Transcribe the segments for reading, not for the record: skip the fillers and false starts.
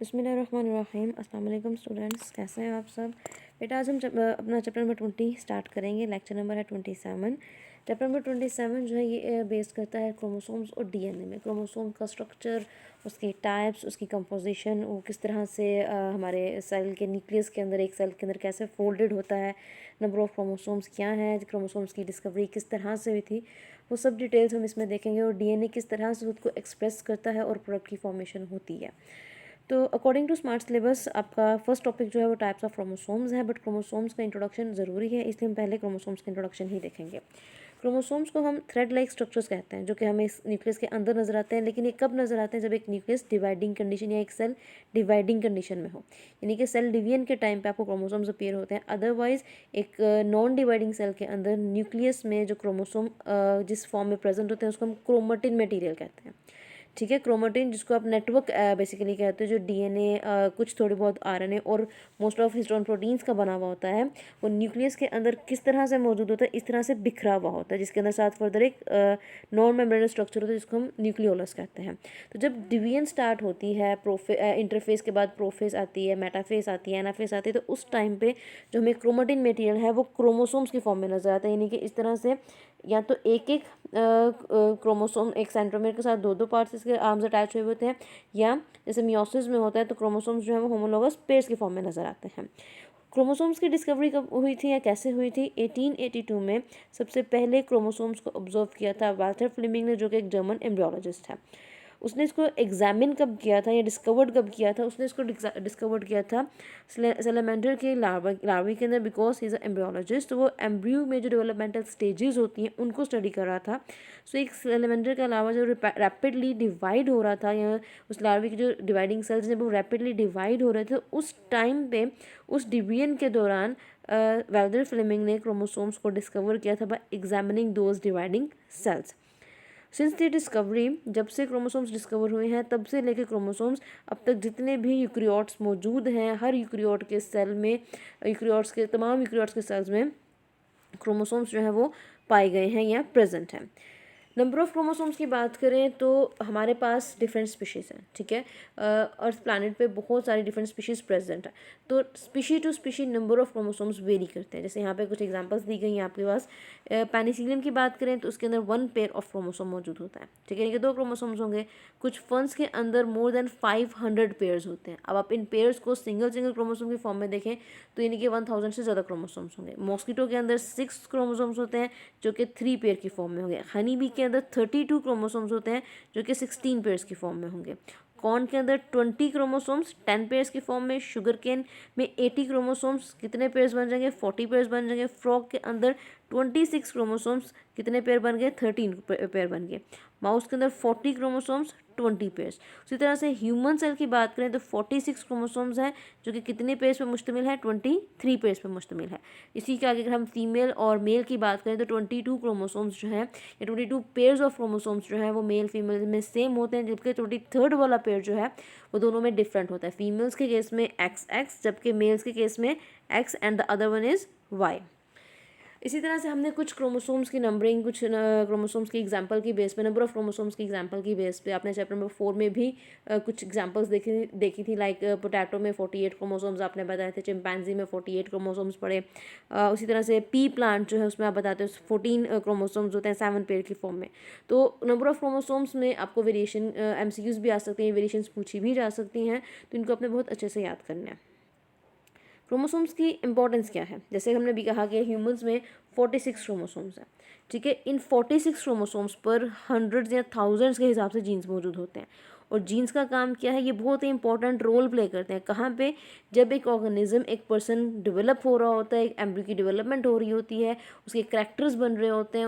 बिस्मिल्लाहिर्रहमानिर्रहीम। अस्सलाम वालेकुम स्टूडेंट्स, कैसे हैं आप सब। बेटा आज हम अपना चैप्टर नंबर 20 स्टार्ट करेंगे। लेक्चर नंबर है 27। चैप्टर नंबर 27 जो है ये बेस करता है क्रोमोसोम्स और डीएनए में। क्रोमोसोम का स्ट्रक्चर, उसके टाइप्स, उसकी कंपोजिशन, वो किस तरह से हमारे सेल के न्यूक्लियस के अंदर, एक सेल के अंदर कैसे फोल्डेड होता है, नंबर ऑफ़ क्रोमोसोम्स क्या हैं, क्रोमोसोम्स की डिस्कवरी किस तरह से हुई थी, वो सब डिटेल्स हम इसमें देखेंगे। और डीएनए किस तरह से खुद को एक्सप्रेस करता है और प्रोडक्ट की फॉर्मेशन होती है। तो अकॉर्डिंग टू स्मार्ट सिलेबस आपका फर्स्ट टॉपिक जो है वो टाइप्स ऑफ क्रोमोसोम्स है, बट क्रोमोसोम्स का इंट्रोडक्शन ज़रूरी है, इसलिए हम पहले क्रोमोसोम्स का इंट्रोडक्शन ही देखेंगे। क्रोमोसोम्स को हम थ्रेड लाइक स्ट्रक्चर्स कहते हैं, जो कि हमें इस न्यूक्लियस के अंदर नजर आते हैं। लेकिन ये कब नजर आते हैं? जब एक न्यूक्लियस डिवाइडिंग कंडीशन या एक सेल डिवाइडिंग कंडीशन में हो, यानी कि सेल डिवीजन के टाइम पे आपको क्रोमोसोम्स अपीयर होते हैं। अदरवाइज एक नॉन डिवाइडिंग सेल के अंदर न्यूक्लियस में जो क्रोमोसोम जिस फॉर्म में प्रेजेंट होते हैं उसको हम क्रोमेटिन मटेरियल कहते हैं। ठीक है, क्रोमेटिन जिसको आप नेटवर्क बेसिकली कहते हैं, जो डीएनए, कुछ थोड़ी बहुत आरएनए और मोस्ट ऑफ हिस्टोन प्रोटीन्स का बना हुआ होता है, वो न्यूक्लियस के अंदर किस तरह से मौजूद होता है, इस तरह से बिखरा हुआ होता है, जिसके अंदर साथ फर्दर एक नॉन मेम्ब्रेनस स्ट्रक्चर होता है जिसको हम न्यूक्लियोलस कहते हैं। तो जब डिवीजन स्टार्ट होती है, इंटरफेस के बाद प्रोफेस आती है, मेटाफेस आती है, एनाफेस आती है, तो उस टाइम पे जो हमें क्रोमेटिन मटेरियल है वो क्रोमोसोम्स की फॉर्म में नजर आता है। यानी कि इस तरह से या तो एक एक क्रोमोसोम, एक सेंट्रोमेर के साथ दो दो पार्ट्स इसके आर्म्स अटैच हुए होते हैं, या जैसे मियोसिस में होता है तो क्रोमोसोम्स जो है वो होमोलोगस पेयर्स की फॉर्म में नजर आते हैं। क्रोमोसोम्स की डिस्कवरी कब हुई थी या कैसे हुई थी? 1882 में सबसे पहले क्रोमोसोम्स को ऑब्जर्व किया था वाल्टर फ्लेमिंग ने, जो कि एक जर्मन एम्ब्रियोलॉजिस्ट है। उसने इसको एग्जामिन कब किया था या डिस्कवर्ड कब किया था? उसने इसको डिस्कवर्ड किया था सैलामेंडर के लार्वी के अंदर, बिकॉज ही इज़ एम्ब्रियोलॉजिस्ट। तो वो एम्ब्रियो में जो डेवलपमेंटल स्टेजेस होती हैं उनको स्टडी कर रहा था। सो एक सैलामेंडर का लार्वा जो रैपिडली डिवाइड हो रहा था, या उस लार्वी के जो डिवाइडिंग सेल्स जब वो रैपिडली डिवाइड हो रहे थे, उस टाइम पे उस डिवीजन के दौरान वाल्टर फ्लेमिंग ने क्रोमोसोम्स को डिस्कवर किया था bye examining those dividing cells. Since the discovery, जब से क्रोमोसोम्स डिस्कवर हुए हैं तब से लेकर क्रोमोसोम्स अब तक जितने भी यूक्रियोट्स मौजूद हैं, हर यूक्रियोट के सेल में, तमाम यूक्रियोट्स के सेल्स में क्रोमोसोम्स जो है वो पाए गए हैं या प्रेजेंट हैं। नंबर ऑफ़ क्रोमोसोम्स की बात करें तो हमारे पास डिफरेंट स्पीशीज़ हैं। ठीक है, अर्थ प्लैनेट पे बहुत सारी डिफरेंट स्पीशीज़ प्रेजेंट है। तो species to species number of chromosomes vary करते हैं। जैसे यहाँ पे कुछ एग्जांपल्स दी गई हैं आपके पास। पेनिसिलिन की बात करें तो उसके अंदर 1 पेयर ऑफ क्रोमोसोम मौजूद होता है। ठीक है, यानी कि 2 क्रोमोसोम्स होंगे। कुछ फर्न्स के अंदर मोर देन 500 पेयर्स होते हैं। अब आप इन पेयर्स को सिंगल सिंगल क्रोमोसोम की फॉर्म में देखें तो यानी कि 1000 से ज़्यादा क्रोमोसोम्स होंगे। मॉस्किटो के अंदर 6 क्रोमोसोम्स होते हैं जो कि 3 पेयर की फॉर्म में होंगे। हनी बी के अंदर 32 क्रोमोसोम्स होते हैं जो कि 16 पेयर्स की फॉर्म में होंगे। कॉर्न के अंदर 20 क्रोमोसोम्स 10 पेयर्स की फॉर्म में। शुगर केन में 80 क्रोमोसोम्स, कितने पेयर्स बन जाएंगे? 40 पेयर्स बन जाएंगे। फ्रॉग के अंदर 26 क्रोमोसोम्स, कितने पेयर बन गए? 13 पेयर बन गए। माउस के अंदर 40 क्रोमोसोम्स, 20 पेयर्स। उसी तरह से ह्यूमन सेल की बात करें तो 46 क्रोमोसोम्स हैं जो कि कितने पेयर्स पर मुश्तमिल है? 23 पेयर्स पर मुश्तमिल है। इसी के आगे अगर हम फीमेल और मेल की बात करें तो 22 क्रोमोसोम्स जो हैं या 22 पेयर्स ऑफ क्रोमोसोम्स जो हैं वो मेल फीमेल में सेम होते हैं, जबकि 23rd वाला पेयर जो है वो दोनों में डिफरेंट होता है। फीमेल्स के केस में XX, जबकि मेल्स के केस में X and the other one is Y। इसी तरह से हमने कुछ क्रोमोसोम्स की नंबरिंग, कुछ क्रोमोसोम्स की एग्जांपल की बेस पे, नंबर ऑफ क्रोमोसोम्स की एग्जांपल की बेस पे आपने चैप्टर नंबर 4 में भी कुछ एग्जांपल्स देखी थी। लाइक पोटैटो में 48 क्रोमोसोम्स आपने बताए थे, चिंपैंजी में 48 क्रोमोसोम्स पड़े। उसी तरह से पी प्लांट जो है उसमें आप बताते हो 14 क्रोमोसोम्स होते हैं 7 पेयर की फॉर्म में। तो नंबर ऑफ क्रोमोसोम्स में आपको वेरिएशन, MCQs भी आ सकते हैं, वेरिएशंस पूछी भी जा सकती हैं, तो इनको आपने बहुत अच्छे से याद करना है। क्रोमोसोम्स की इंपॉर्टेंस क्या है? जैसे हमने भी कहा कि ह्यूमंस में 46 क्रोमोसोम्स हैं। ठीक है, इन 46 क्रोमोसोम्स पर हंड्रेड्स या थाउजेंड्स के हिसाब से जीन्स मौजूद होते हैं। और जीन्स का काम क्या है? ये बहुत ही इंपॉर्टेंट रोल प्ले करते हैं। कहाँ पे? जब एक ऑर्गेनिज्म, एक पर्सन डेवलप हो रहा होता है, एक एम्ब्रियो की डेवलपमेंट हो रही होती है, उसके करैक्टर्स बन रहे होते हैं,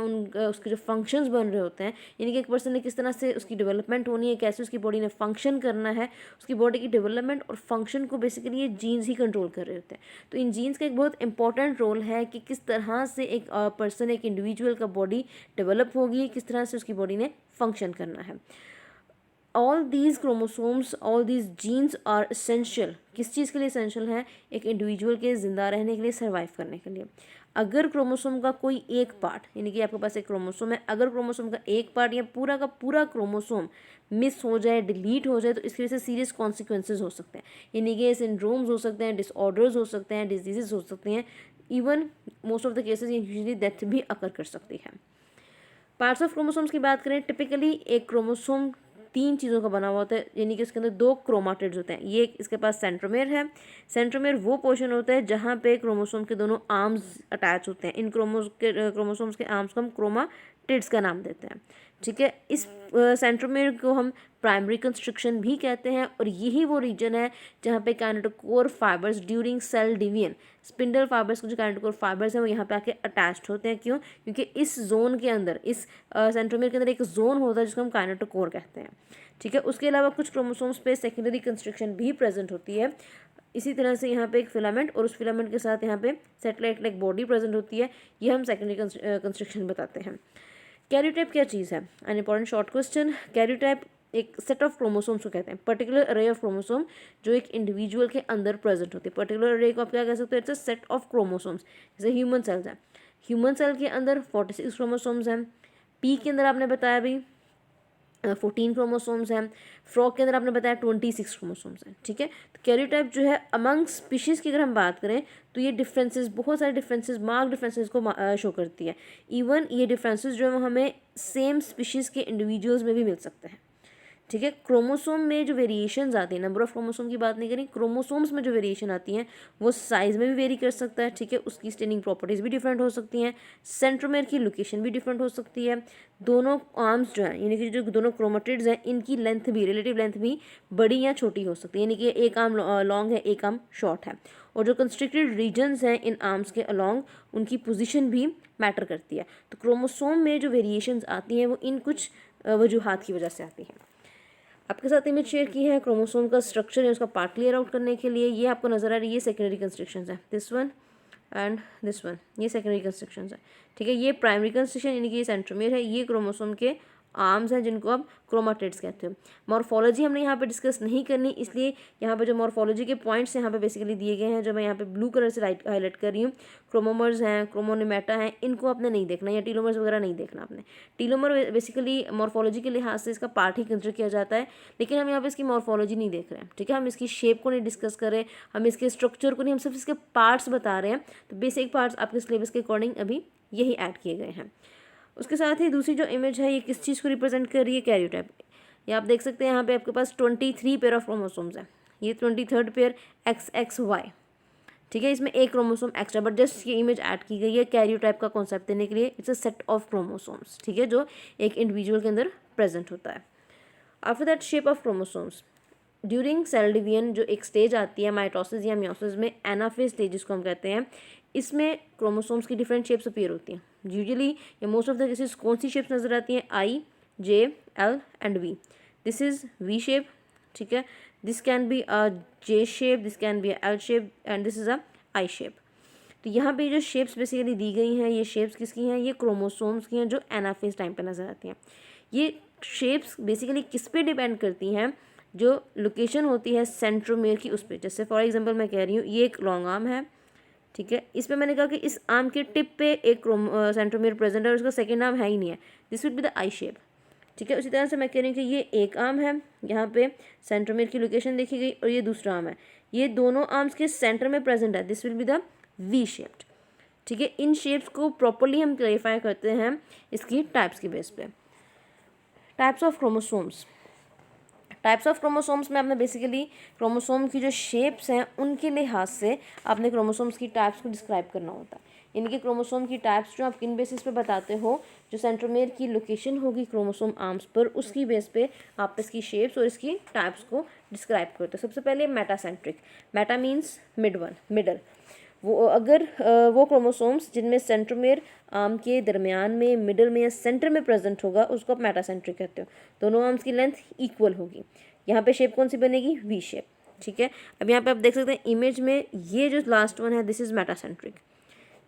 उसके जो फंक्शंस बन रहे होते हैं, यानी कि एक पर्सन ने किस तरह से उसकी डेवलपमेंट होनी है, कैसे उसकी बॉडी ने फंक्शन करना है, उसकी बॉडी की डेवलपमेंट और फंक्शन को बेसिकली ये जीन्स ही कंट्रोल कर रहे होते हैं। तो इन जीन्स का एक बहुत इंपॉर्टेंट रोल है कि किस तरह से एक पर्सन, एक इंडिविजुअल का बॉडी डेवलप होगी, किस तरह से उसकी बॉडी ने फंक्शन करना है। All these chromosomes, all these genes are essential. किस चीज़ के लिए एसेंशियल है? एक इंडिविजुअल के ज़िंदा रहने के लिए, सर्वाइव करने के लिए। अगर क्रोमोसोम का कोई एक पार्ट, यानी कि आपके पास एक क्रोमोसोम है, अगर क्रोमोसोम का एक पार्ट या पूरा का पूरा क्रोमोसोम मिस हो जाए, डिलीट हो जाए, तो इसकी वजह से सीरियस कॉन्सिक्वेंसेज हो सकते हैं, यानी कि सिंड्रोम्स हो सकते हैं, डिसऑर्डर्स हो सकते हैं, डिजीजेस हो सकते हैं, even most of the cases usually death भी अकर कर सकती है। पार्ट्स ऑफ क्रोमोसोम्स की बात करें, टिपिकली एक क्रोमोसोम 3 चीज़ों का बना हुआ होता है, यानी कि उसके अंदर 2 क्रोमाटिड्स होते हैं। ये इसके पास सेंट्रोमेयर है। सेंट्रोमेयर वो पोर्शन होता है जहाँ पे क्रोमोसोम के दोनों आर्म्स अटैच होते हैं। इन क्रोमोसोम्स के आर्म्स को हम क्रोमाटिड्स का नाम देते हैं, ठीक है। इस सेंट्रोमेयर को हम प्राइमरी कंस्ट्रक्शन भी कहते हैं, और यही वो रीजन है जहाँ पे kinetochore fibres during cell division, spindle fibres के जो काइनेटोकोर फाइबर्स हैं वो यहाँ पे आके अटैच्ड होते हैं। क्यों? क्योंकि इस जोन के अंदर, इस सेंट्रोमेयर के अंदर एक जोन होता है जिसको हम काइनेटोकोर कहते हैं, ठीक है। उसके अलावा कुछ क्रोमोसोम्स पे सेकेंडरी कंस्ट्रक्शन भी प्रेजेंट होती है। इसी तरह से यहाँ पे एक फिलामेंट, और उस फिलामेंट के साथ यहाँ पे सेटेलाइट लाइक बॉडी प्रेजेंट होती है, ये हम सेकेंडरी कंस्ट्रक्शन बताते हैं। कैरियोटाइप क्या चीज़ है? An important short question. Karyotype एक सेट ऑफ क्रोमोसोम्स को कहते हैं, पर्टिकुलर अरे ऑफ क्रोमोसोम जो एक इंडिविजुअल के अंदर प्रेजेंट होती है। पर्टिकुलर अरे को आप क्या कह सकते हो? It's a set of chromosomes. जैसे ह्यूमन सेल्स हैं, ह्यूमन सेल के अंदर 46 क्रोमोसोम्स हैं। पी के अंदर आपने बताया भी 14 क्रोमोसोम्स हैं। फ्रॉग के अंदर आपने बताया 26 क्रोमोसोम्स हैं, ठीक है। तो कैरियोटाइप जो है अमंग स्पीशीज़ की अगर हम बात करें तो ये डिफरेंसेस, बहुत सारे डिफरेंसेस, मार्क डिफरेंसेस को शो करती है। इवन ये डिफरेंसेस जो है वो हमें सेम स्पीशीज़ के इंडिविजुअल्स में भी मिल सकते हैं, ठीक है। क्रोमोसोम में जो वेरिएशंस आती हैं, नंबर ऑफ क्रोमोसोम की बात नहीं करें, क्रोमोसोम्स में जो वेरिएशन आती हैं वो साइज़ में भी वेरी कर सकता है, ठीक है। उसकी स्टेनिंग प्रॉपर्टीज़ भी डिफरेंट हो सकती हैं। सेंट्रोमेयर की लोकेशन भी डिफरेंट हो सकती है। दोनों आर्म्स जो हैं, यानी कि जो दोनों क्रोमेटिड्स हैं, इनकी लेंथ भी, रिलेटिव लेंथ भी बड़ी या छोटी हो सकती है, यानी कि एक आर्म लॉन्ग है, एक आर्म शॉर्ट है। और जो कंस्ट्रिक्टेड रीजन्स हैं इन आर्म्स के अलॉन्ग, उनकी पोजीशन भी मैटर करती है। तो क्रोमोसोम में जो वेरिएशंस आती हैं वो इन कुछ वजूहात की वजह से आती हैं। आपके साथ इमेज शेयर की है क्रोमोसोम का स्ट्रक्चर है, उसका पार्ट क्लियर आउट करने के लिए। ये आपको नजर आ रही है, ये सेकेंडरी कंस्ट्रक्शंस है, this one and this one, ये सेकेंडरी कंस्ट्रक्शंस है, ठीक है। ये प्राइमरी कंस्ट्रक्शन यानी कि ये सेंट्रोमेयर है, ये क्रोमोसोम के आर्म्स हैं जिनको आप क्रोमाटिड्स कहते हो। मॉर्फोलॉजी हमने यहाँ पे डिस्कस नहीं करनी, इसलिए यहाँ पे जो मॉर्फोलॉजी के पॉइंट्स यहाँ पे बेसिकली दिए गए हैं, जो मैं यहाँ पे ब्लू कलर से हाईलाइट कर रही हूँ, क्रोमोमर्स हैं, क्रोमोनिमेटा हैं, इनको आपने नहीं देखना, या टीलोमर्स वगैरह नहीं देखना आपने। टीलोमर बेसिकली मॉर्फोलॉजी के लिहाज से इसका पार्ट ही कंसिडर किया जाता है, लेकिन हम यहाँ पे इसकी मॉर्फोलॉजी नहीं देख रहे हैं, ठीक है। हम इसकी शेप को नहीं डिस्कस कर रहे, हम इसके स्ट्रक्चर को नहीं, हम सिर्फ इसके पार्ट्स बता रहे हैं। तो बेसिक पार्ट्स आपके सिलेबस के अकॉर्डिंग अभी यही ऐड किए गए हैं। उसके साथ ही दूसरी जो इमेज है, ये किस चीज़ को रिप्रेजेंट कर रही है? कैरियोटाइप। ये आप देख सकते हैं, यहाँ पे आपके पास 23 पेयर ऑफ क्रोमोसोम्स हैं, ये 23rd पेयर XXY, ठीक है। इसमें एक क्रोमोसोम एक्स्ट्रा, बट जस्ट ये इमेज ऐड की गई है कैरियोटाइप का कॉन्सेप्ट देने के लिए। It's a set of chromosomes, ठीक है, जो एक इंडिविजुअल के अंदर प्रेजेंट होता है। After that shape of chromosomes during cell division, जो एक स्टेज आती है माइटोसिस या मियोसिस में, एनाफेज स्टेज जिसको हम कहते हैं, इसमें क्रोमोसोम्स की डिफरेंट शेप्स अपीयर होती हैं। यूजुअली या मोस्ट ऑफ द केसेस कौन सी शेप्स नजर आती हैं? I, J, L and V। This is V shape, ठीक है। This can be a J shape, this can be a L shape and this is a I shape. तो यहाँ पे जो शेप्स बेसिकली दी गई हैं, ये शेप्स किसकी हैं? ये क्रोमोसोम्स की हैं जो एनाफेज टाइम पे नजर आती हैं। ये शेप्स बेसिकली किस पे डिपेंड करती हैं? जो लोकेशन होती है सेंट्रोमेयर की, उस पर। जैसे फॉर एग्जांपल मैं कह रही हूँ, ये एक लॉन्ग आर्म है, ठीक है। इस पे मैंने कहा कि इस आर्म के टिप पे एक सेंट्रोमेयर प्रेजेंट है और उसका सेकेंड आर्म है ही नहीं है, this will be the I shape, ठीक है। उसी तरह से मैं कह रही हूँ कि ये एक आर्म है, यहाँ पे सेंट्रोमेयर की लोकेशन देखी गई, और ये दूसरा आर्म है, ये दोनों आर्म्स के सेंटर में प्रेजेंट है, this will be the V shaped, ठीक है। इन शेप्स को प्रॉपरली हम क्लैरिफाई करते हैं इसकी टाइप्स के बेस पे। Types of chromosomes. Types of chromosomes में आपने बेसिकली क्रोमोसोम की जो शेप्स हैं उनके लिहाज से आपने क्रोमोसोम्स की टाइप्स को डिस्क्राइब करना होता है। यानी कि क्रोमोसोम की टाइप्स जो आप किन बेसिस पे बताते हो, जो सेंट्रोमेयर की लोकेशन होगी क्रोमोसोम आर्म्स पर, उसकी बेस पे आप इसकी शेप्स और इसकी टाइप्स को डिस्क्राइब करते हो। सबसे पहले मेटासेंट्रिक। Meta means middle. वो अगर वो क्रोमोसोम्स जिनमें सेंट्रोमेयर आर्म के दरमियान में, मिडल में या सेंटर में प्रेजेंट होगा, उसको आप मेटासेंट्रिक कहते हो। दोनों आर्म्स की लेंथ इक्वल होगी। यहाँ पे शेप कौन सी बनेगी? V शेप, ठीक है। अब यहाँ पे आप देख सकते हैं इमेज में, ये जो लास्ट वन है, दिस इज मेटासेंट्रिक,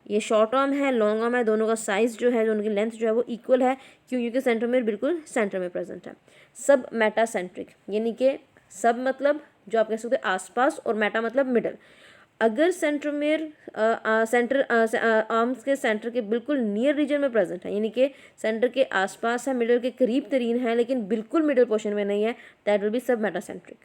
ये शॉर्ट आर्म है, लॉन्ग आर्म है, दोनों का साइज़ जो है, जो उनकी लेंथ जो है वो इक्वल है। क्यों? क्योंकि सेंट्रोमियर बिल्कुल सेंटर में प्रेजेंट है। सब मेटासेंट्रिक, यानी कि सब मतलब जो आप कह सकते हैं आसपास, और मेटा मतलब मिडल। अगर सेंट्रोमियर सेंटर आर्म्स के सेंटर के बिल्कुल नियर रीजन में प्रेजेंट है, यानी कि सेंटर के आसपास है, मिडल के करीब तरीन है, लेकिन बिल्कुल मिडल पोर्शन में नहीं है, दैट विल बी सब मेटासेंट्रिक।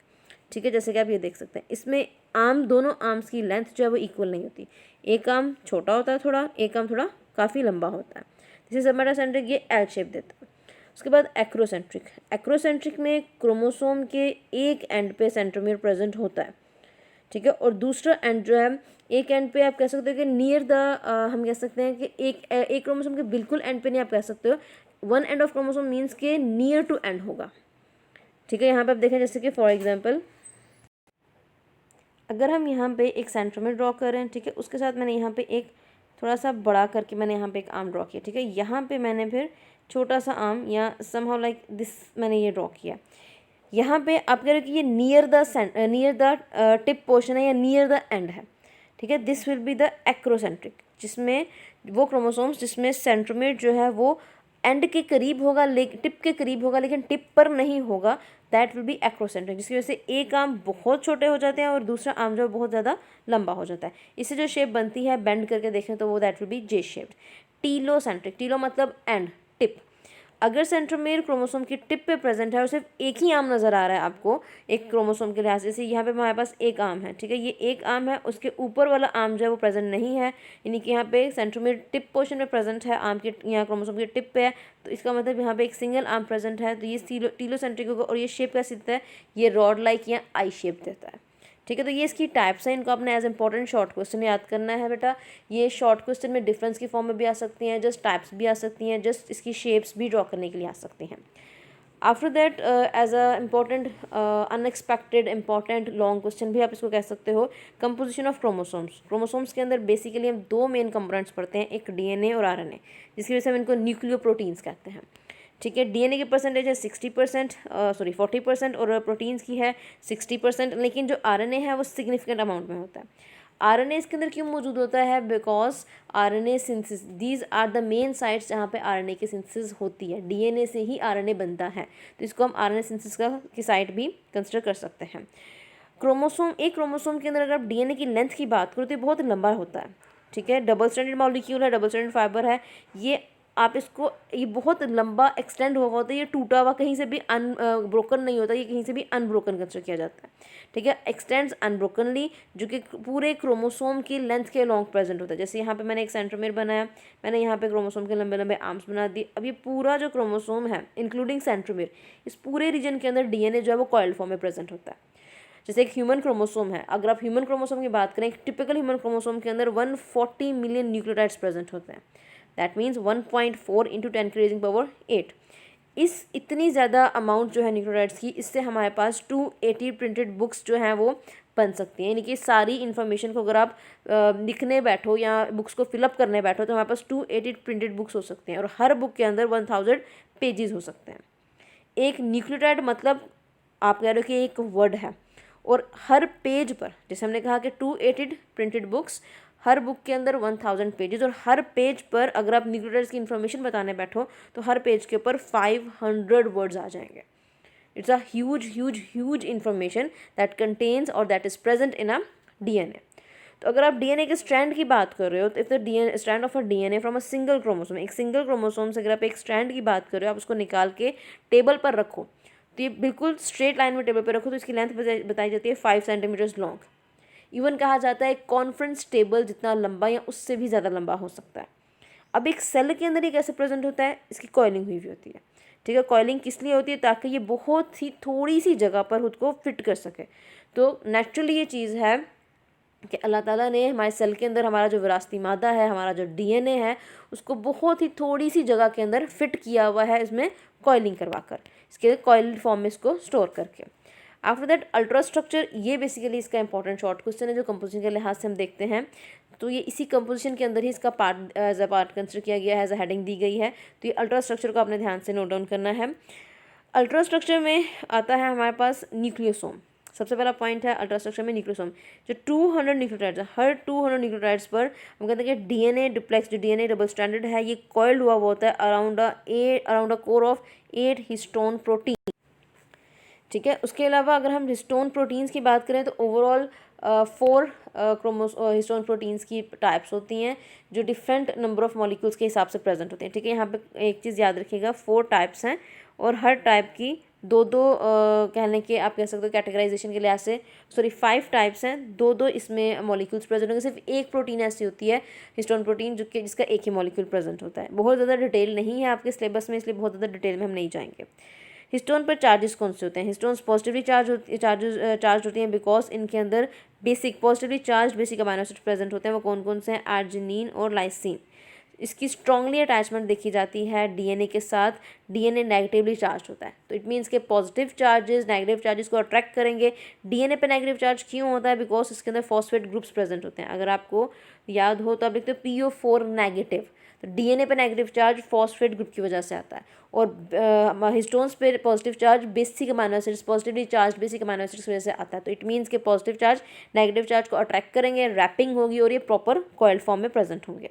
ठीक है, जैसे कि आप ये देख सकते हैं, इसमें आर्म, दोनों आर्म्स की लेंथ जो है वो इक्वल नहीं होती। एक आर्म छोटा होता है थोड़ा, एक आर्म थोड़ा काफ़ी लंबा होता है। जैसे सब मेटासेंट्रिक ये एल शेप देता है। उसके बाद एक्रोसेंट्रिक। एक्रोसेंट्रिक में क्रोमोसोम के एक एंड पे सेंट्रोमियर प्रेजेंट होता है। ठीक है, और दूसरा एंड जो है, एक एंड पे आप कह सकते हो कि नियर द, हम कह सकते हैं कि एक क्रोमोसोम के बिल्कुल एंड पे नहीं आप कह सकते हो। One end of chromosome means के नियर टू एंड होगा। ठीक है, यहाँ पे आप देखें जैसे कि फॉर एग्जांपल अगर हम यहाँ पे एक सेंट्रोमियर ड्रॉ कर रहे हैं, ठीक है, उसके साथ मैंने यहाँ पे एक थोड़ा सा बड़ा करके मैंने यहाँ पे एक आर्म ड्रॉ किया। ठीक है, यहाँ पे मैंने फिर छोटा सा आर्म या समहाउ लाइक दिस मैंने ये ड्रॉ किया। यहाँ पे आप कह रहे हो कि ये नियर द टिप पोर्शन है या नियर द एंड है। ठीक है, this will be the acrocentric, जिसमें वो क्रोमोसोम्स जिसमें सेंट्रोमियर जो है वो एंड के करीब होगा, टिप के करीब होगा, लेकिन टिप पर नहीं होगा, दैट विल बी एक्रोसेंट्रिक, जिसकी वजह से एक आर्म बहुत छोटे हो जाते हैं और दूसरा आर्म जो है बहुत ज़्यादा लंबा हो जाता है। इससे जो शेप बनती है बेंड करके देखें तो वो that will be J shaped. Telocentric, telo मतलब एंड, टिप। अगर सेंट्रोमियर क्रोमोसोम की टिप पे प्रेजेंट है और सिर्फ एक ही आर्म नज़र आ रहा है आपको एक क्रोमोसोम के लिहाज से, यहाँ पे हमारे पास एक आर्म है। ठीक है, ये एक आर्म है, उसके ऊपर वाला आर्म जो है वो प्रेजेंट नहीं है, यानी कि यहाँ पे सेंट्रोमियर टिप पोर्शन में प्रेजेंट है, आर्म के यहाँ क्रोमोसोम की टिप पे है, तो इसका मतलब यहाँ पे एक सिंगल आर्म प्रेजेंट है, तो ये टीलोसेंट्रिक होगा। और ये शेप कैसे देता है? ये रॉड लाइक या आई शेप देता है। ठीक है, तो ये इसकी टाइप्स हैं, इनको आपने एज इंपॉर्टेंट शॉर्ट क्वेश्चन याद करना है बेटा। ये शॉर्ट क्वेश्चन में डिफरेंस की फॉर्म में भी आ सकती हैं, जस्ट टाइप्स भी आ सकती हैं, जस्ट इसकी शेप्स भी ड्रॉ करने के लिए आ सकती हैं। After that as a important unexpected important long question भी आप इसको कह सकते हो, कंपोजिशन ऑफ क्रोमोसोम्स। क्रोमोसोम्स के अंदर बेसिकली हम दो मेन कंपोनेंट्स पढ़ते हैं, एक डीएनए और आरएनए, जिसकी वजह से हम इनको न्यूक्लियोप्रोटीन्स कहते हैं। ठीक है, डीएनए की परसेंटेज है 60%, 40%, और प्रोटीन्स की है 60%, लेकिन जो आरएनए है वो सिग्निफिकेंट अमाउंट में होता है। आरएनए इसके अंदर क्यों मौजूद होता है? Because RNA synthesis, these are the main sites जहाँ पे आरएनए की सिंथेसिस होती है। डीएनए से ही आरएनए बनता है, तो इसको हम आरएनए सिंथेसिस की साइट भी कंसिडर कर सकते हैं। क्रोमोसोम, एक क्रोमोसोम के अंदर अगर आप डीएनए की लेंथ की बात करो तो ये बहुत लंबा होता है। ठीक है, डबल स्ट्रैंडेड मॉलिक्यूल है, डबल स्ट्रैंडेड फाइबर है, ये आप इसको, ये बहुत लंबा एक्सटेंड हुआ होता है, ये टूटा हुआ कहीं से भी ब्रोकन नहीं होता, ये कहीं से भी अनब्रोकन कंसिडर किया जाता है। ठीक है, एक्सटेंड्स अनब्रोकनली, जो कि पूरे क्रोमोसोम की लेंथ के लॉन्ग प्रेजेंट होता है। जैसे यहाँ पे मैंने एक सेंट्रोमियर बनाया, मैंने यहाँ पे क्रोमोसोम के लंबे लंबे आर्म्स बना दिए। अब ये पूरा जो क्रोमोसोम है इंक्लूडिंग सेंट्रोमियर, इस पूरे रीजन के अंदर डीएनए जो है वो कॉइल्ड फॉर्म में प्रेजेंट होता है। जैसे एक ह्यूमन क्रोमोसोम है, अगर आप ह्यूमन क्रोमोसोम की बात करें, एक टिपिकल ह्यूमन क्रोमोसोम के अंदर 140 मिलियन न्यूक्लियोटाइड्स प्रेजेंट होते हैं। That means 1.4 into 10⁻⁸। इस इतनी ज़्यादा अमाउंट जो है न्यूक्लियोटाइड्स की, इससे हमारे पास 280 प्रिंटेड बुक्स जो हैं वो बन सकती हैं। यानी कि सारी इन्फॉर्मेशन को अगर आप लिखने बैठो या बुक्स को फिलअप करने बैठो तो हमारे पास 280 प्रिंटेड बुक्स हो सकते हैं, और हर बुक के अंदर 1000 पेजेस हो सकते हैं। एक न्यूक्लियोटाइड मतलब आप कह रहे हो कि एक वर्ड है, और हर पेज पर, जैसे हमने कहा कि 280 प्रिंटेड बुक्स, हर बुक के अंदर 1000 पेजेस, और हर पेज पर अगर आप न्यूक्लियोटाइड्स की इन्फॉर्मेशन बताने बैठो तो हर पेज के ऊपर 500 वर्ड्स आ जाएंगे। It's a huge huge huge information that contains और that is present in a DNA. तो अगर आप डीएनए के स्ट्रैंड की बात कर रहे हो, तो if the DNA strand of a DNA from a single chromosome, एक सिंगल क्रोमोसोम से अगर आप एक स्ट्रैंड की बात कर रहे हो, आप उसको निकाल के टेबल पर रखो, तो ये बिल्कुल स्ट्रेट लाइन में टेबल पर रखो तो इसकी लेंथ बताई जाती है 5 सेंटीमीटर्स लॉन्ग। इवन कहा जाता है कॉन्फ्रेंस टेबल जितना लंबा या उससे भी ज़्यादा लंबा हो सकता है। अब एक सेल के अंदर ये कैसे प्रेजेंट होता है? इसकी कॉइलिंग हुई हुई होती है। ठीक है, कॉइलिंग किस लिए होती है? ताकि ये बहुत ही थोड़ी सी जगह पर खुद को फिट कर सके। तो नेचुरली ये चीज़ है कि अल्लाह ताला ने हमारे सेल के अंदर हमारा जो विरासती मादा है, हमारा जो डीएनए है, उसको बहुत ही थोड़ी सी जगह के अंदर फिट किया हुआ है, इसमें कॉइलिंग करवा कर, इसके कॉइल्ड फॉर्म में इसको स्टोर करके। आफ्टर दैट अल्ट्रा स्ट्रक्चर, ये बेसिकली इसका इंपॉर्टेंट शॉर्ट क्वेश्चन है जो कंपोजिशन के लिहाज से हम देखते हैं। तो ये इसी कंपोजिशन के अंदर ही इसका part as a part consider किया गया है, एज अ हेडिंग दी गई है। तो ये अल्ट्रा स्ट्रक्चर को आपने ध्यान से नोट डाउन करना है। अल्ट्रा स्ट्रक्चर में आता है हमारे पास न्यूक्लियोसोम। सबसे पहला पॉइंट है अल्ट्रास्ट्रक्चर में न्यूक्लियोसोम। जो 200 न्यूक्लियोटाइड्स है, हर 200 न्यूक्लियोटाइड्स पर हम कहते हैं कि डीएनए डुप्लेक्स, जो डीएनए डबल स्ट्रैंडेड है, ये कॉइल्ड हुआ होता है around a core of 8 histone protein. ठीक है, उसके अलावा अगर हम हिस्टोन प्रोटीन्स की बात करें तो ओवरऑल 4 हिस्टोन प्रोटीन्स की टाइप्स होती हैं जो डिफरेंट नंबर ऑफ मॉलिक्यूल्स के हिसाब से प्रेजेंट होते हैं। ठीक है, यहाँ पे एक चीज़ याद रखिएगा, 4 टाइप्स हैं और हर टाइप की दो दो कहने के आप कह सकते हो कैटेगराइजेशन के लिहाज से 5 टाइप्स हैं, दो दो इसमें मॉलिक्यूल्स प्रेजेंट होंगे। सिर्फ एक प्रोटीन ऐसी होती है हिस्टोन प्रोटीन जो कि जिसका एक ही मॉलिक्यूल प्रेजेंट होता है। बहुत ज़्यादा डिटेल नहीं है आपके सिलेबस में, इसलिए बहुत ज़्यादा डिटेल में हम नहीं जाएंगे। हिस्टोन पर चार्जेस कौन से होते हैं? हिस्टोन्स पॉजिटिवली चार्ज होती हैं बिकॉज इनके अंदर basic positively charge basic amino acid present होते हैं। वो कौन कौन से हैं? आर्जिनिन और लाइसिन। इसकी स्ट्रांगली अटैचमेंट देखी जाती है डीएनए के साथ। डीएनए नेगेटिवली चार्ज होता है, तो इट मीन्स के पॉजिटिव चार्जेस नेगेटिव चार्जेस को अट्रैक्ट करेंगे। डीएनए पे नेगेटिव चार्ज क्यों होता है? बिकॉज इसके अंदर फॉस्फेट ग्रुप्स प्रेजेंट होते हैं। अगर आपको याद हो तो आप लिखते हो PO4 नेगेटिव, तो डीएनए पे नेगेटिव चार्ज फॉस्फेट ग्रुप की वजह से आता है। और हिस्टोन्स पे positive charge basic amino acids, positively charge basic amino acids की वजह से आता है। तो इट मीन्स के पॉजिटिव चार्ज नेगेटिव चार्ज को अट्रैक्ट करेंगे, रैपिंग होगी और ये प्रॉपर कॉइल फॉर्म में प्रेजेंट होंगे।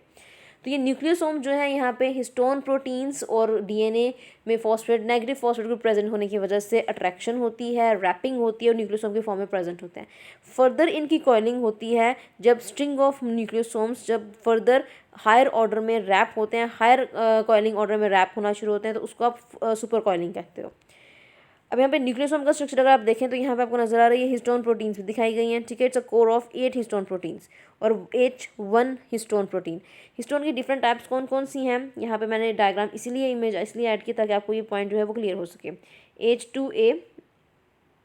तो ये न्यूक्लियोसोम जो है यहाँ पे हिस्टोन प्रोटीन्स और डीएनए में phosphate negative phosphate group present होने की वजह से अट्रैक्शन होती है, रैपिंग होती है और न्यूक्लियोसोम के फॉर्म में प्रेजेंट होते हैं। फर्दर इनकी कॉइलिंग होती है जब स्ट्रिंग ऑफ न्यूक्लियोसोम्स जब फर्दर हायर ऑर्डर में रैप होते हैं, हायर कॉइलिंग ऑर्डर में रैप होना शुरू होते हैं, तो उसको आप सुपर कॉइलिंग कहते हो। अब यहाँ पे न्यूक्लियोसोम का स्ट्रक्चर अगर आप देखें तो यहाँ पे आपको नजर आ रही है हिस्टोन प्रोटीन्स भी दिखाई गई हैं। ठीक है, it's a core of 8 histone proteins और H1 हिस्टोन प्रोटीन। हिस्टोन की डिफरेंट टाइप्स कौन कौन सी हैं? यहाँ पे मैंने डायग्राम इसीलिए इमेज इसलिए ऐड की ताकि आपको ये पॉइंट जो है वो क्लियर हो सके। H2A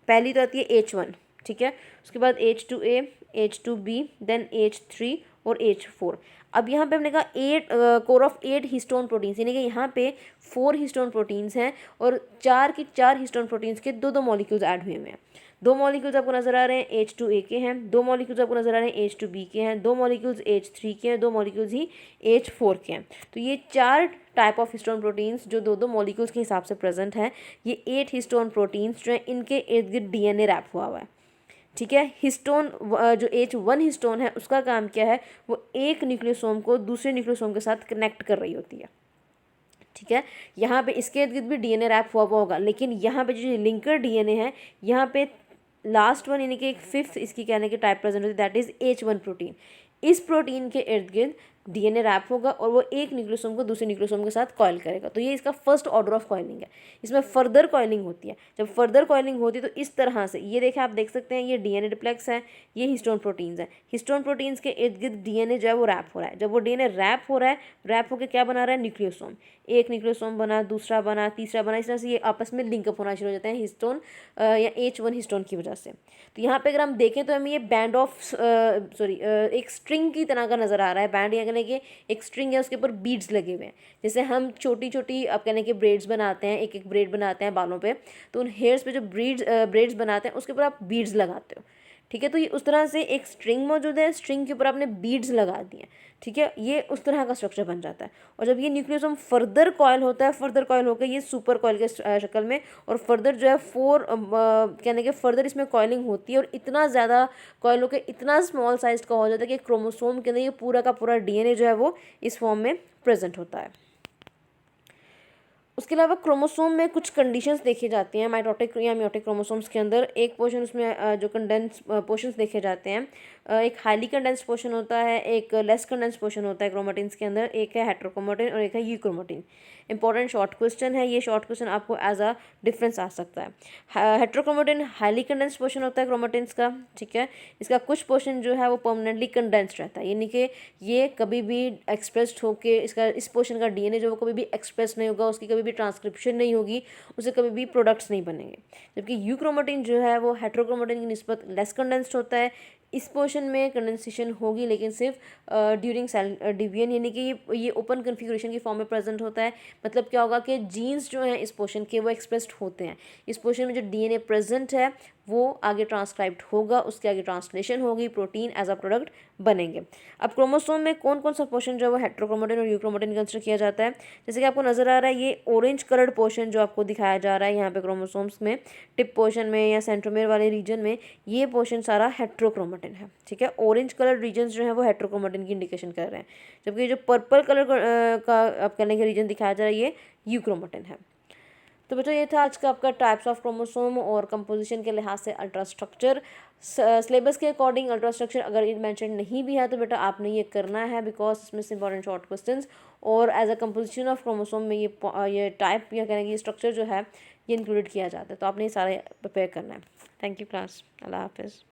पहली तो आती है H1, ठीक है, उसके बाद H2A, H2B, देन H3 और H4। अब यहाँ पे हमने कहा 8 कोर ऑफ 8 हिस्टोन प्रोटीन्स, यानी कि यहाँ पे 4 हिस्टोन प्रोटीन्स हैं और 4 हिस्टोन प्रोटीन्स के दो दो मॉलिक्यूल्स ऐड हुए हैं। 2 मॉलिक्यूल्स आपको नजर आ रहे हैं H2A के हैं, 2 मॉलिक्यूल्स आपको नजर आ रहे हैं H2B के हैं, 2 मॉलिक्यूल्स H3 के हैं, 2 मॉलिक्यूल्स ही H4 के हैं। तो ये 4 टाइप ऑफ हिस्टोन प्रोटीन्स जो दो दो मॉलिक्यूल्स के हिसाब से प्रेजेंट हैं, ये 8 हिस्टोन प्रोटीन्स जो हैं इनके इर्द गिर्द डीएनए रैप हुआ हुआ है। ठीक है, हिस्टोन जो H1 हिस्टोन है उसका काम क्या है? वो एक न्यूक्लियोसोम को दूसरे न्यूक्लियोसोम के साथ कनेक्ट कर रही होती है। ठीक है, यहाँ पे इसके इर्द गिर्द भी डीएनए रैप हुआ होगा, लेकिन यहाँ पे जो लिंकर डीएनए है यहाँ पे लास्ट वन यानी कि एक 5th इसकी कहने की टाइप प्रेजेंट होती है, दैट इज H1 प्रोटीन। इस प्रोटीन के इर्द गिर्द डीएनए रैप होगा और वो एक न्यूक्लियोसोम को दूसरे न्यूक्लियोसोम के साथ कॉइल करेगा। तो ये इसका फर्स्ट ऑर्डर ऑफ कॉइलिंग है। इसमें फर्दर कॉइलिंग होती है। जब फर्दर कॉइलिंग होती है तो इस तरह से ये देखें, आप देख सकते हैं ये डीएनए डिप्लेक्स है, ये हिस्टोन प्रोटीन्स है। हिस्टोन प्रोटीन्स के इर्द गिर्द डीएनए जो है वो रैप हो रहा है। जब वो डीएनए रैप हो रहा है, रैप होकर क्या बना रहा है? न्यूक्लियोसोम। एक न्यूक्लियोसोम बना, दूसरा बना, तीसरा बना, इस तरह से ये आपस में लिंकअप होना शुरू हो जाते हैं हिस्टोन या H1 हिस्टोन की वजह से। तो यहाँ पे अगर हम देखें तो हमें ये बैंड ऑफ एक स्ट्रिंग की तरह का नज़र आ रहा है। बैंड यानी कि एक स्ट्रिंग है, उसके ऊपर बीड्स लगे हुए हैं। जैसे हम छोटी छोटी आप कहने के ब्रेड्स बनाते हैं, एक एक ब्रेड बनाते हैं बालों पे, तो उन हेयर्स पे जो ब्रेड्स बनाते हैं उसके ऊपर आप बीड्स लगाते हो। ठीक है, तो ये उस तरह से एक स्ट्रिंग मौजूद है, स्ट्रिंग के ऊपर आपने बीड्स लगा दिए। ठीक है, ये उस तरह का स्ट्रक्चर बन जाता है। और जब ये न्यूक्लियोसोम फर्दर कॉइल होता है, फर्दर कॉइल होकर ये सुपर कॉइल के शक्ल में और फर्दर जो है 4 कहने के फर्दर इसमें कॉइलिंग होती है और इतना ज़्यादा कॉइल होकर इतना स्मॉल साइज का हो जाता है कि क्रोमोसोम के अंदर ये पूरा का पूरा डीएनए जो है वो इस फॉर्म में प्रेजेंट होता है। उसके अलावा क्रोमोसोम में कुछ कंडीशंस देखी जाती हैं माइटोटिक या मियोटिक क्रोमोसोम्स के अंदर। एक पोर्शन उसमें जो कंडेंस पोर्शंस देखे जाते हैं, एक हाईली कंडेंस्ड पोर्शन होता है, एक लेस कंडेंस्ड पोर्शन होता है क्रोमेटिन्स के अंदर। एक है हेट्रोक्रोमेटिन और एक है यूक्रोमेटिन। इंपॉर्टेंट शॉर्ट क्वेश्चन है ये, शॉर्ट क्वेश्चन आपको एज अ डिफरेंस आ सकता है। हेट्रोक्रोमेटिन हाईली कंडेंस्ड पोर्शन होता है क्रोमेटिन्स का। ठीक है, इसका कुछ पोर्शन जो है वो परमानेंटली कंडेंस्ड रहता है, यानी कि ये कभी भी एक्सप्रेस्ड होके इसका इस पोर्शन का डीएनए जो वो कभी भी एक्सप्रेस नहीं होगा, उसकी कभी भी ट्रांसक्रिप्शन नहीं होगी, उसे कभी भी प्रोडक्ट्स नहीं बनेंगे। जबकि यूक्रोमेटिन जो है वो हेट्रोक्रोमेटिन की निस्बत लेस कंडेंस्ड होता है, इस पोर्शन में कंडेंसेशन होगी, लेकिन सिर्फ ड्यूरिंग सेल डिवीजन, यानी कि ये ओपन कन्फिग्रेशन की फॉर्म में प्रेजेंट होता है। मतलब क्या होगा कि जीन्स जो हैं इस पोर्शन के वो एक्सप्रेस्ड होते हैं। इस पोर्शन में जो डीएनए प्रेजेंट है वो आगे ट्रांसक्राइब्ड होगा, उसके आगे ट्रांसलेशन होगी, प्रोटीन एज अ प्रोडक्ट बनेंगे। अब क्रोमोसोम में कौन कौन सा पोर्शन जो है वो हेट्रोक्रोमेटिन और यूक्रोमेटिन कंसिडर किया जाता है। जैसे कि आपको नजर आ रहा है ये ऑरेंज कलर्ड पोर्शन जो आपको दिखाया जा रहा है यहाँ पे क्रोमोसोम्स में, टिप पोर्शन में या सेंट्रोमेयर वाले रीजन में, ये पोर्शन सारा हेट्रोक्रोमेटिन है। ठीक है, ऑरेंज कलर रीजन जो है वो हेट्रोक्रोमेटिन की इंडिकेशन कर रहे हैं, जबकि जो पर्पल कलर का आप कहने के रीजन दिखाया जा रहा है ये यूक्रोमेटिन है। तो बेटा ये था आज का आपका टाइप्स ऑफ क्रोमोसोम और कंपोजिशन के लिहाज से अल्ट्रा स्ट्रक्चर। सिलेबस के अकॉर्डिंग अल्ट्रा स्ट्रक्चर अगर ये मेंशन नहीं भी है तो बेटा आपने ये करना है, बिकॉज इसमें से इंपॉर्टेंट शॉर्ट क्वेश्चंस और as a composition of chromosome में ये टाइप या कहने की स्ट्रक्चर जो है ये इंक्लूडेड किया जाता है, तो आपने ये सारे प्रिपेयर करना है। थैंक यू क्लास, अल्लाह हाफिज़।